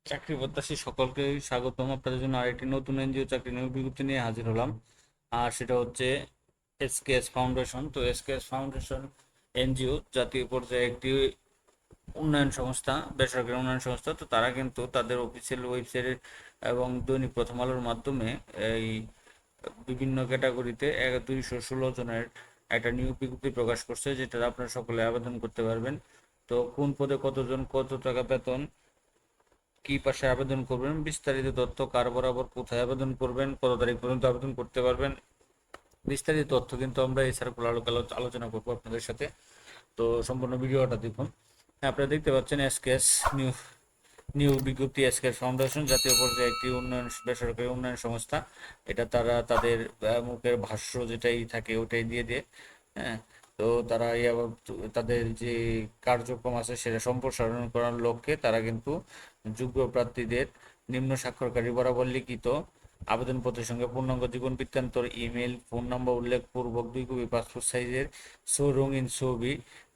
চাকরি প্রত্যাশী সকলকে স্বাগতম। আপনাদের জন্য আরেকটি নতুন এনজিও চাকরি নিয়োগ বিজ্ঞপ্তি নিয়ে হাজির হলাম। আর সেটা হচ্ছে এসকেএস ফাউন্ডেশন। তো এসকেএস ফাউন্ডেশন এনজিও জাতীয় পর্যায়ে একটি উন্নয়ন সংস্থা, বেসরকারি উন্নয়ন সংস্থা। তো তারা কিন্তু তাদের অফিসিয়াল ওয়েবসাইট এবং দৈনিক প্রথম আলোর মাধ্যমে এই বিভিন্ন ক্যাটাগরিতে 216 জনের একটা নিয়োগ বিজ্ঞপ্তি প্রকাশ করছে, যেটা আপনারা সকলে আবেদন করতে পারবেন। তো কোন পদে কতজন, কত টাকা বেতন, কি পাশে আবেদন করবেন, বিস্তারিত তথ্য, কার বরাবর কোথায় আবেদন করবেন, কত তারিখ পর্যন্ত আবেদন করতে পারবেন, বিস্তারিত তথ্য কিন্তু আমরা এই সার্কুলার আলোচনা করবো আপনাদের সাথে। তো সম্পূর্ণ ভিডিওটা দেখুন। হ্যাঁ, আপনারা দেখতে পাচ্ছেন এসকেএস নিউ নিয়োগ বিজ্ঞপ্তি। এসকেএস ফাউন্ডেশন জাতীয় পর্যায়ে একটি বেসরকারি উন্নয়ন সংস্থা। এটা তারা তাদের মুখের ভাষ্য যেটাই থাকে ওটাই দিয়ে দেয়। হ্যাঁ, তো তারা তাদের যে কার্যক্রম আছে সেটা সম্প্রসারণ করার লক্ষ্যে তারা কিন্তু যোগ্য প্রার্থীদের নিম্ন স্বাক্ষরকারী বরাবর লিখিত আবেদনপত্রের সঙ্গে পূর্ণাঙ্গ জীবন বৃত্তান্তর, ইমেল, ফোন নম্বর উল্লেখপূর্বক 2 কপি পাসপোর্ট সাইজের রঙিন ছবি,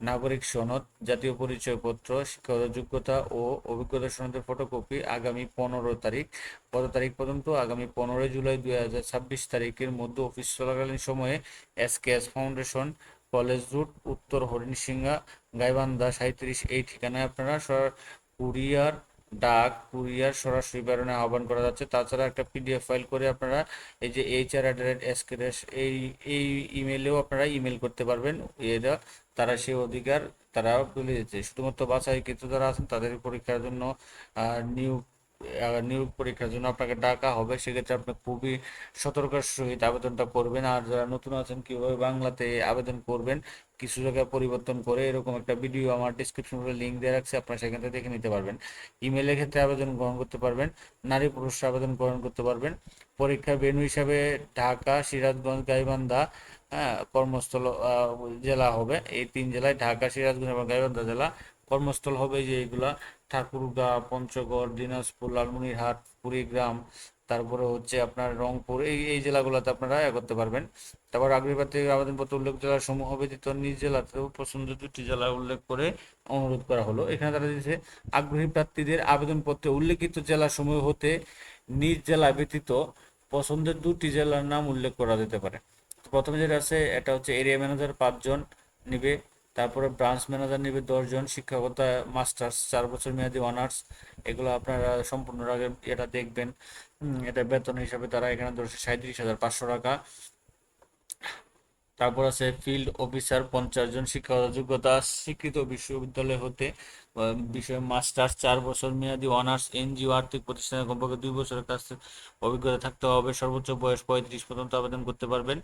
নাগরিক সনদ, জাতীয় পরিচয়পত্র, শিক্ষাগত যোগ্যতা ও অভিজ্ঞতা সনদের ফটোকপি আগামী 15 তারিখ, কত তারিখ পর্যন্ত, আগামী 15 জুলাই 2026 তারিখের মধ্যে অফিস চলাকালীন সময়ে এসকেএস ফাউন্ডেশন, কলেজ রোড, উত্তর হরিণশিঙ্গা, গাইবান্ধা 37, এই ঠিকানায় আপনারা কুরিয়ার, কুরিয়ার সরাসরি প্রেরণে আহ্বান করা যাচ্ছে। তাছাড়া একটা পিডিএফ ফাইল করে আপনারা এই যে HR@SKS এই এই ইমেলেও আপনারা ইমেল করতে পারবেন। এরা তারা সেই অধিকার তারা তুলে দিচ্ছে। শুধুমাত্র বাছাইকৃত যারা আছেন তাদের পরীক্ষার জন্য নিয়োগ নিয়োগ পরীক্ষার জন্য আপনাকে ডাকা হবে। সেক্ষেত্রে আপনি খুবই সতর্কতার সহিত আবেদনটা করবেন। আর যারা নতুন আছেন কীভাবে বাংলাতে আবেদন করবেন কিছু জায়গায় পরিবর্তন করে, এরকম একটা ভিডিও আমার ডিসক্রিপশন লিঙ্ক দিয়ে রাখছি, আপনারা সেখান থেকে দেখে নিতে পারবেন। ইমেলের ক্ষেত্রে আবেদন গ্রহণ করতে পারবেন, নারী পুরুষ আবেদন গ্রহণ করতে পারবেন। পরীক্ষার ভেন্যু হিসাবে ঢাকা, সিরাজগঞ্জ, গাইবান্ধা, হ্যাঁ, কর্মস্থল জেলা হবে। এই 3 জেলায়, ঢাকা, সিরাজগঞ্জ এবং গাইবান্ধা জেলা কর্মস্থল হবে। যে এইগুলা ঠাকুরগাঁও, পঞ্চগড়, দিনাজপুর, লালমনিরহাট, কুড়িগ্রাম, তারপরে হচ্ছে আপনার রংপুর, এই এই জেলাগুলোতে আপনারা করতে পারবেন। তারপর আগ্রহী প্রার্থীদের আবেদনপত্র উল্লেখ জেলার সমূহ ব্যতীত নিজ জেলাতেও পছন্দের 2টি জেলা উল্লেখ করে অনুরোধ করা হলো। এখানে তারা দিয়েছে আগ্রহী প্রার্থীদের আবেদনপত্রে উল্লেখিত জেলাসমূহ হতে নিজ জেলা ব্যতীত পছন্দের 2টি জেলার নাম উল্লেখ করা যেতে পারে। প্রথমে যেটা আছে এটা হচ্ছে এরিয়া ম্যানেজার 5 জন নিবে, তারপরে ব্রাঞ্চ ম্যানেজার নিবে 10 জন, শিক্ষকতা মাস্টার্স 4 বছর মেয়াদী অনার্স। এগুলো আপনারা সম্পূর্ণ আগে এটা দেখবেন। এটা বেতন হিসাবে তারা এখানে ধরছে 37,500 টাকা। তারপর আছে ফিল্ড অফিসার 50 জন, শিক্ষাগত যোগ্যতা স্বীকৃত বিশ্ববিদ্যালয় হতে বিষয়ে মাস্টার্স, 4 বছর মেয়াদী অনার্স, এনজিও আর্থিক প্রতিষ্ঠানে কমপক্ষে 2 বছরের কাছ অভিজ্ঞতা থাকতে হবে। সর্বোচ্চ বয়স 35 পর্যন্ত আবেদন করতে পারবেন।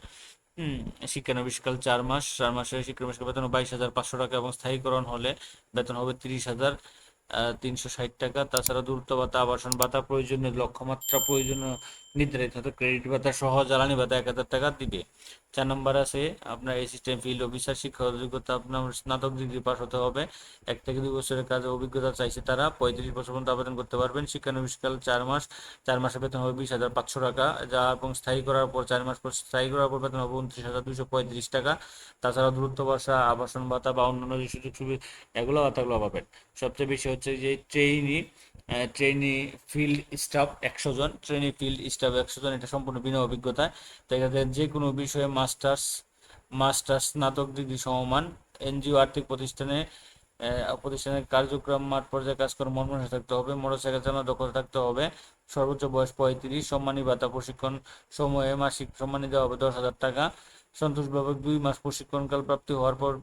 হুম, শিক্ষানবিশকাল 4 মাস, 4 মাসের শিক্ষানবিশকাল বেতন 22,500 টাকা এবং স্থায়ীকরণ হলে বেতন হবে 30,360 টাকা। তাছাড়া দূরত্ব ভাতা, আবাসন ভাতা, প্রয়োজনীয় লক্ষ্যমাত্রা প্রয়োজনীয় নির্ধারিত হতো, ক্রেডিট ভাতা সহ জ্বালানি ভাতা 1,000 টাকা দিবে। 4 নম্বর আছে আপনার অ্যাসিস্ট্যান্ট ফিল্ড অফিসার, শিক্ষাগত যোগ্যতা আপনার স্নাতক ডিগ্রি পাস হতে হবে। 1 থেকে 2 বছরের কাজে অভিজ্ঞতা চাইছে তারা। 35 বছর পর্যন্ত আবেদন করতে পারবেন। শিক্ষানবিশকাল 4 মাস, 4 মাসের বেতন হবে 20,500 টাকা, যা এবং স্থায়ী করার পর 4 মাস পর স্থায়ী করার পর বেতন হবে 29,235 টাকা। তাছাড়া দূরত্ব বাসা, আবাসন ভাতা বা অন্যান্য যে সুযোগ সুবিধা এগুলো ভাতাগুলো পাবেন। সবচেয়ে বেশি হচ্ছে যে ট্রেনি ফিল্ড স্টাফ 100 জন, এটা সম্পূর্ণ বিনা অভিজ্ঞতা। তো এখানে যে কোনো বিষয়ে মাস্টার্স স্নাতক ডিগ্রি সমমান। এনজিও আর্থিক প্রতিষ্ঠানের কার্যক্রম মাঠ পর্যায়ে কাজ করে মনমনসা থাকতে হবে। মোটরসাইকেল চালানোর দক্ষতা থাকতে হবে। সর্বোচ্চ বয়স 35। সম্মানী ভাতা প্রশিক্ষণ সময়ে মাসিক সম্মানী দেওয়া হবে 10,000 টাকা। সন্তোষজনক 2 মাস প্রশিক্ষণকাল প্রাপ্তি হওয়ার পর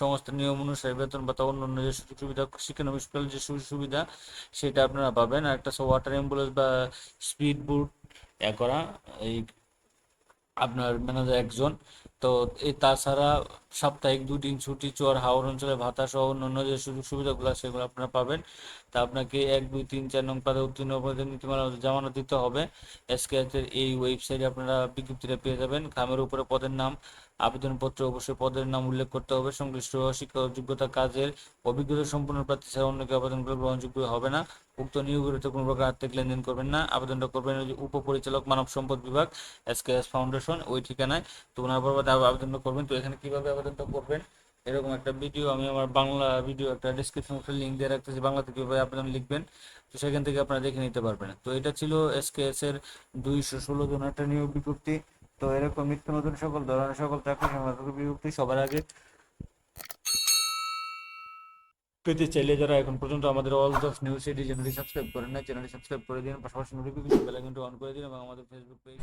সমস্ত নিয়ম অনুসারে বেতন ভাতা অন্যান্য যে সুযোগ সুবিধা, শিক্ষানবিশকাল যে সুযোগ সুবিধা সেটা আপনারা পাবেন। আর একটা ওয়াটার অ্যাম্বুলেন্স বা স্পিড বোট করা এই আপনার ম্যানেজার 1 জন। তো তাছাড়া সাপ্তাহিক 2 দিন ছুটি, চর হাওর অঞ্চলে ভাতা সহ অন্যান্য যে সুযোগ সুবিধাগুলো সেগুলো আপনারা পাবেন। তা আপনাকে 1, 2, 3, 4 নং পদে উত্তীর্ণ পদের নীতিমালা জামানত দিতে হবে। এসকেএসের এই ওয়েবসাইটে আপনারা বিজ্ঞপ্তিটা পেয়ে যাবেন। খামের উপরে পদের নাম, আবেদনপত্রে অবশ্যই পদের নাম উল্লেখ করতে হবে। সংশ্লিষ্ট শিক্ষাগত যোগ্যতা, কাজের অভিজ্ঞতা সম্পন্ন প্রার্থী ছাড়া অন্যকে আবেদন করে গ্রহণযোগ্য হবে না। উক্ত নিয়োগের কোনো প্রকার আর্থিক লেনদেন করবেন না। আবেদনটা করবেন ওই যে উপপরিচালক, মানব সম্পদ বিভাগ, এসকেএস ফাউন্ডেশন, ওই ঠিকানায়। তো ওনার পর আবেদনটা করবেন। তো এখানে কিভাবে আবেদনটা করবেন এরকম একটা ভিডিও আমি আমার বাংলা ভিডিও একটা ডিসক্রিপশন বক্সে লিঙ্ক দিয়ে রাখতেছি, বাংলাতে কীভাবে আবেদন লিখবেন, তো সেখান থেকে আপনারা দেখে নিতে পারবেন। তো এটা ছিল এসকেএস এর 216 জন একটা নিয়োগ বিজ্ঞপ্তি। তো এরকম নিত্য নতুন সকল ধরনের সকল চাকরি সংক্রান্ত বিজ্ঞপ্তি সবার আগে পেতে চাইলে যারা এখন পর্যন্ত আমাদের অল জবস নিউজ চ্যানেলটি সাবস্ক্রাইব করেন না, চ্যানেলটি সাবস্ক্রাইব করে দিন, পাশাপাশি নোটিফিকেশন বেল আইকনটি অন করে দিন এবং আমাদের ফেসবুক পেজ